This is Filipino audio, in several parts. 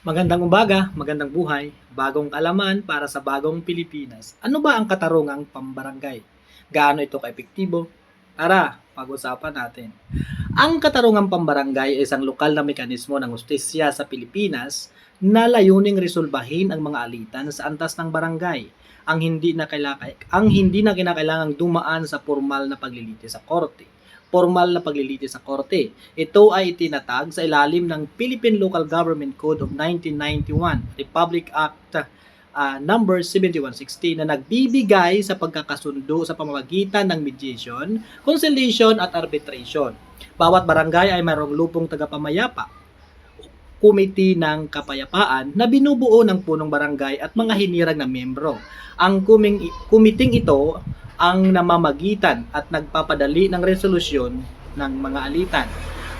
Magandang umaga, magandang buhay, bagong kaalaman para sa bagong Pilipinas. Ano ba ang katarungang pambarangay? Gaano ito kaepektibo? Tara, pag-usapan natin. Ang katarungang pambarangay ay isang lokal na mekanismo ng hustisya sa Pilipinas na layuning resolbahin ang mga alitan sa antas ng barangay ang hindi na kinakailangang dumaan sa formal na paglilitis sa korte. Formal na paglilitis sa korte. Ito ay itinatag sa ilalim ng Philippine Local Government Code of 1991, Republic Act number 7160 na nagbibigay sa pagkakasundo sa pamamagitan ng mediation, conciliation at arbitration. Bawat barangay ay mayroong lupong tagapamayapa, Committee ng Kapayapaan na binubuo ng punong barangay at mga hinirang na miyembro. Ang kumiting ito ang namamagitan at nagpapadali ng resolusyon ng mga alitan.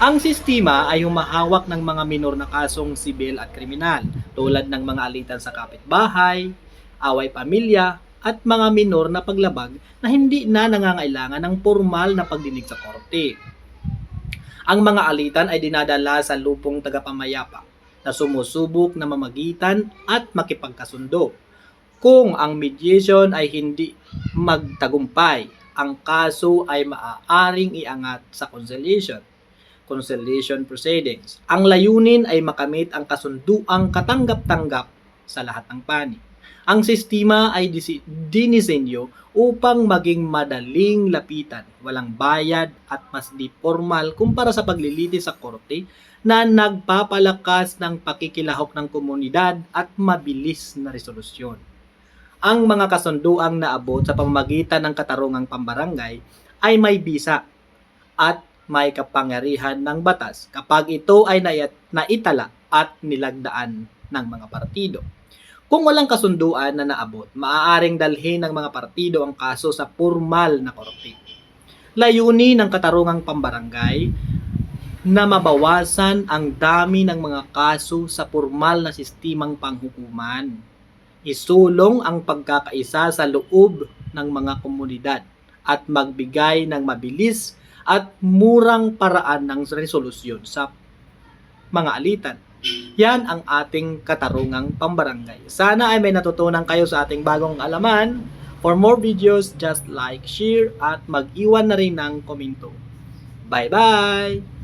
Ang sistema ay humahawak ng mga minor na kasong sibil at kriminal tulad ng mga alitan sa kapitbahay, away pamilya, at mga minor na paglabag na hindi na nangangailangan ng formal na pagdinig sa korte. Ang mga alitan ay dinadala sa lupong tagapamayapa na sumusubok na mamagitan at makipagkasundo. Kung ang mediation ay hindi magtagumpay, ang kaso ay maaaring iangat sa conciliation proceedings. Ang layunin ay makamit ang kasunduang katanggap-tanggap sa lahat ng panig. Ang sistema ay dinisenyo upang maging madaling lapitan, walang bayad at mas di formal kumpara sa paglilitis sa korte na nagpapalakas ng pakikilahok ng komunidad at mabilis na resolusyon. Ang mga kasunduang naabot sa pamamagitan ng katarungang pambarangay ay may bisa at may kapangyarihan ng batas kapag ito ay naitala at nilagdaan ng mga partido. Kung walang kasunduan na naabot, maaaring dalhin ng mga partido ang kaso sa formal na korte. Layunin ng katarungang pambarangay na mabawasan ang dami ng mga kaso sa formal na sistemang panghukuman. Isulong ang pagkakaisa sa loob ng mga komunidad at magbigay ng mabilis at murang paraan ng resolusyon sa mga alitan. Yan ang ating katarungang pambarangay. Sana ay may natutunan kayo sa ating bagong alaman. For more videos, just like, share, at mag-iwan na rin ng komento. Bye-bye!